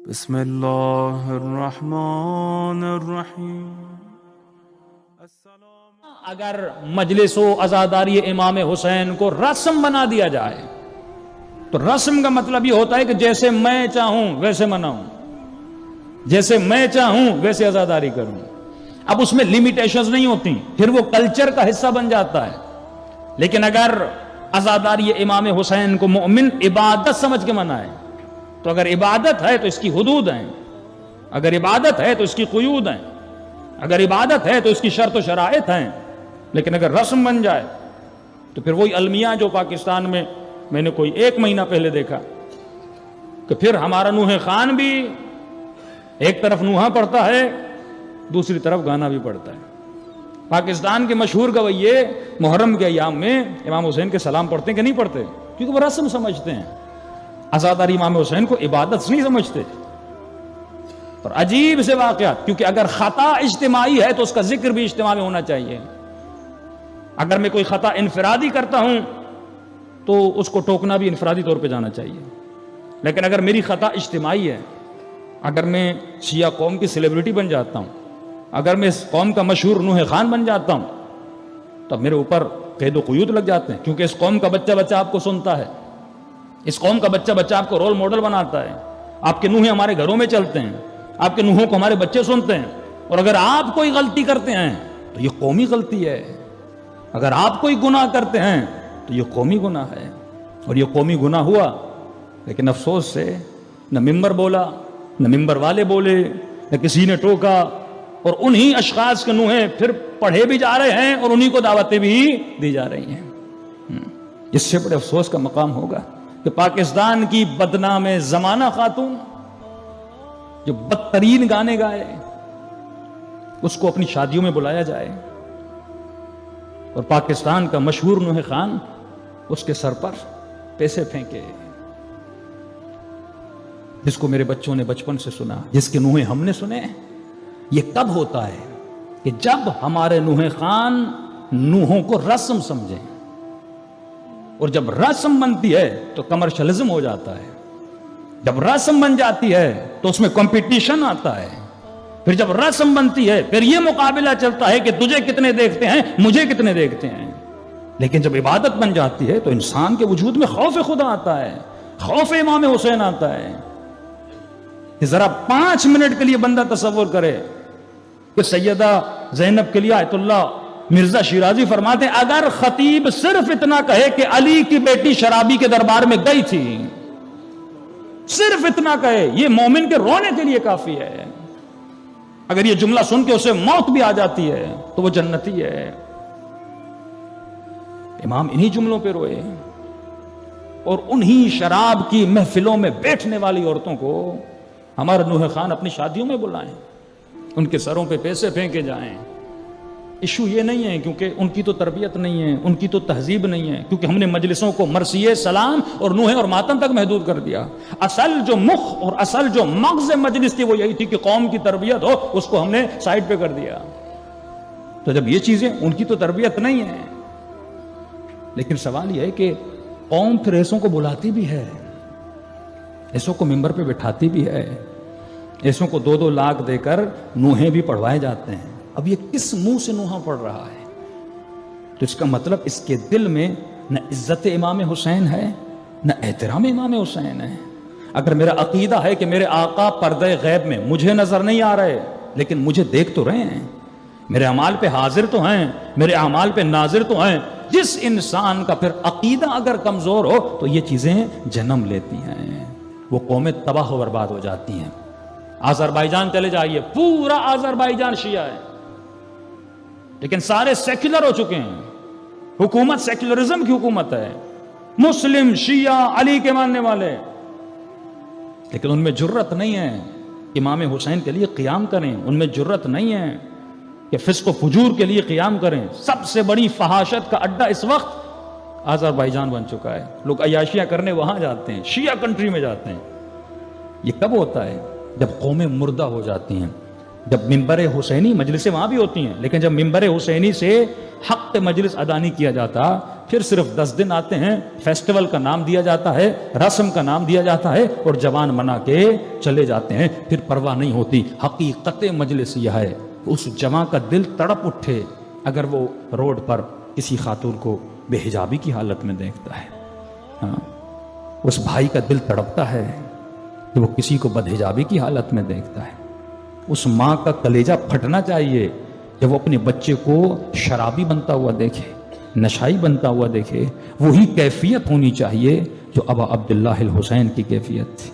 بسم اللہ الرحمن الرحیم۔ اگر مجلس و عزاداری امام حسین کو رسم بنا دیا جائے تو رسم کا مطلب یہ ہوتا ہے کہ جیسے میں چاہوں ویسے مناؤں، جیسے میں چاہوں ویسے عزاداری کروں۔ اب اس میں لیمیٹیشنز نہیں ہوتی، پھر وہ کلچر کا حصہ بن جاتا ہے۔ لیکن اگر عزاداری امام حسین کو مومن عبادت سمجھ کے منائے تو اگر عبادت ہے تو اس کی حدود ہیں، اگر عبادت ہے تو اس کی قیود ہیں، اگر عبادت ہے تو اس کی شرط و شرائط ہیں۔ لیکن اگر رسم بن جائے تو پھر وہی المیہ جو پاکستان میں نے کوئی 1 مہینہ پہلے دیکھا کہ پھر ہمارا نوح خان بھی ایک طرف نوحہ پڑھتا ہے، دوسری طرف گانا بھی پڑھتا ہے۔ پاکستان کے مشہور گویے محرم کے ایام میں امام حسین کے سلام پڑھتے ہیں کہ نہیں پڑھتے؟ کیونکہ وہ رسم سمجھتے ہیں، عزاداری امام حسین کو عبادت نہیں سمجھتے۔ اور عجیب سے واقعات، کیونکہ اگر خطا اجتماعی ہے تو اس کا ذکر بھی اجتماع میں ہونا چاہیے۔ اگر میں کوئی خطا انفرادی کرتا ہوں تو اس کو ٹوکنا بھی انفرادی طور پہ جانا چاہیے۔ لیکن اگر میری خطا اجتماعی ہے، اگر میں شیعہ قوم کی سیلیبریٹی بن جاتا ہوں، اگر میں اس قوم کا مشہور نوح خان بن جاتا ہوں، تو میرے اوپر قید و قیود لگ جاتے ہیں، کیونکہ اس قوم کا بچہ بچہ آپ کو سنتا ہے، اس قوم کا بچہ بچہ آپ کو رول ماڈل بناتا ہے۔ آپ کے نوحے ہمارے گھروں میں چلتے ہیں، آپ کے نوحوں کو ہمارے بچے سنتے ہیں، اور اگر آپ کوئی غلطی کرتے ہیں تو یہ قومی غلطی ہے، اگر آپ کوئی گناہ کرتے ہیں تو یہ قومی گناہ ہے، اور یہ قومی گناہ ہوا۔ لیکن افسوس سے نہ ممبر بولا، نہ ممبر والے بولے، نہ کسی نے ٹوکا، اور انہی اشخاص کے نوحے پھر پڑھے بھی جا رہے ہیں اور انہی کو دعوتیں بھی دی جا رہی ہیں۔ اس سے بڑے افسوس کا مقام ہوگا کہ پاکستان کی بدنام زمانہ خاتون جو بدترین گانے گائے اس کو اپنی شادیوں میں بلایا جائے، اور پاکستان کا مشہور نوح خان اس کے سر پر پیسے پھینکے، جس کو میرے بچوں نے بچپن سے سنا، جس کے نوحے ہم نے سنے۔ یہ کب ہوتا ہے؟ کہ جب ہمارے نوح خان نوحوں کو رسم سمجھیں، اور جب رسم بنتی ہے تو کمرشلزم ہو جاتا ہے، جب رسم بن جاتی ہے تو اس میں کمپٹیشن آتا ہے، پھر جب رسم بنتی ہے پھر یہ مقابلہ چلتا ہے کہ تجھے کتنے دیکھتے ہیں، مجھے کتنے دیکھتے ہیں۔ لیکن جب عبادت بن جاتی ہے تو انسان کے وجود میں خوف خدا آتا ہے، خوف امام حسین آتا ہے۔ کہ ذرا 5 منٹ کے لیے بندہ تصور کرے کہ سیدہ زینب کے لیے آیت اللہ مرزا شیرازی فرماتے ہیں اگر خطیب صرف اتنا کہے کہ علی کی بیٹی شرابی کے دربار میں گئی تھی، صرف اتنا کہے، یہ مومن کے رونے کے لیے کافی ہے۔ اگر یہ جملہ سن کے اسے موت بھی آ جاتی ہے تو وہ جنتی ہے۔ امام انہی جملوں پہ روئے، اور انہی شراب کی محفلوں میں بیٹھنے والی عورتوں کو ہمارا نوح خان اپنی شادیوں میں بلائیں، ان کے سروں پہ پیسے پھینکے جائیں۔ ایشو یہ نہیں ہے کیونکہ ان کی تو تربیت نہیں ہے، ان کی تو تہذیب نہیں ہے، کیونکہ ہم نے مجلسوں کو مرثیے، سلام اور نوحے اور ماتم تک محدود کر دیا۔ اصل جو مخ اور اصل جو مغز مجلس تھی وہ یہی تھی کہ قوم کی تربیت ہو، اس کو ہم نے سائیڈ پہ کر دیا۔ تو جب یہ چیزیں، ان کی تو تربیت نہیں ہے، لیکن سوال یہ ہے کہ قوم پھر ایسوں کو بلاتی بھی ہے، ایسوں کو ممبر پہ بٹھاتی بھی ہے، ایسوں کو 2-2 لاکھ دے کر نوحے بھی پڑھوائے جاتے ہیں۔ اب یہ کس منہ سے نوحہ پڑھ رہا ہے؟ تو اس کا مطلب اس کے دل میں نہ عزت امام حسین ہے، نہ احترام امام حسین ہے۔ اگر میرا عقیدہ ہے کہ میرے آقا پردہ غیب میں مجھے نظر نہیں آ رہے لیکن مجھے دیکھ تو رہے ہیں، میرے اعمال پہ حاضر تو ہیں، میرے اعمال پہ ناظر تو ہیں، جس انسان کا پھر عقیدہ اگر کمزور ہو تو یہ چیزیں جنم لیتی ہیں، وہ قومیں تباہ و برباد ہو جاتی ہیں۔ آذربائیجان چلے جائیے، پورا آذربائیجان شیعہ ہے، لیکن سارے سیکولر ہو چکے ہیں، حکومت سیکولرزم کی حکومت ہے، مسلم، شیعہ، علی کے ماننے والے، لیکن ان میں جرت نہیں ہے امام حسین کے لیے قیام کریں، ان میں جرت نہیں ہے کہ فسق و فجور کے لیے قیام کریں۔ سب سے بڑی فحاشت کا اڈا اس وقت آذربائیجان بن چکا ہے، لوگ عیاشیاں کرنے وہاں جاتے ہیں، شیعہ کنٹری میں جاتے ہیں۔ یہ کب ہوتا ہے؟ جب قومیں مردہ ہو جاتی ہیں، جب ممبر حسینی، مجلسیں وہاں بھی ہوتی ہیں، لیکن جب ممبر حسینی سے حق مجلس ادا نہیں کیا جاتا پھر صرف 10 دن آتے ہیں، فیسٹیول کا نام دیا جاتا ہے، رسم کا نام دیا جاتا ہے اور جوان منا کے چلے جاتے ہیں، پھر پرواہ نہیں ہوتی۔ حقیقت مجلس یہ ہے اس جوان کا دل تڑپ اٹھے اگر وہ روڈ پر کسی خاتون کو بے حجابی کی حالت میں دیکھتا ہے۔ ہاں، اس بھائی کا دل تڑپتا ہے کہ وہ کسی کو بد حجابی کی حالت میں دیکھتا ہے۔ اس ماں کا کلیجہ پھٹنا چاہیے جب وہ اپنے بچے کو شرابی بنتا ہوا دیکھے، نشائی بنتا ہوا دیکھے۔ وہی کیفیت ہونی چاہیے جو ابا عبداللہ الحسین کی کیفیت تھی۔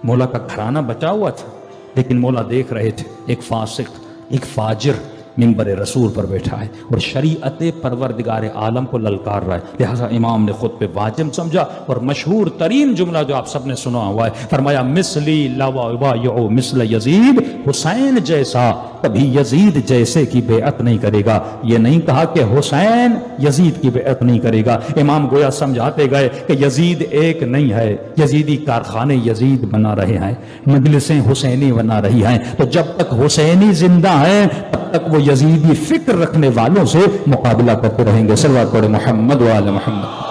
مولا کا گھرانہ بچا ہوا تھا لیکن مولا دیکھ رہے تھے ایک فاسق، ایک فاجر منبر رسول پر بیٹھا ہے اور شریعت پروردگار عالم کو للکار رہا ہے، لہذا امام نے خود پہ واجب سمجھا اور مشہور ترین جملہ جو آپ سب نے سنا ہوا ہے، فرمایا مثلی لا یبایع مثل یزید، حسین جیسا کبھی یزید جیسے کی بیعت نہیں کرے گا۔ یہ نہیں کہا کہ حسین یزید کی بیعت نہیں کرے گا، امام گویا سمجھاتے گئے کہ یزید ایک نہیں ہے، یزیدی کارخانے یزید بنا رہے ہیں، مجلسیں حسینی بنا رہی ہیں، تو جب تک حسینی زندہ ہیں تب تک وہ یزیدی فکر رکھنے والوں سے مقابلہ کرتے رہیں گے۔ صلوات پڑھیں محمد و آل محمد۔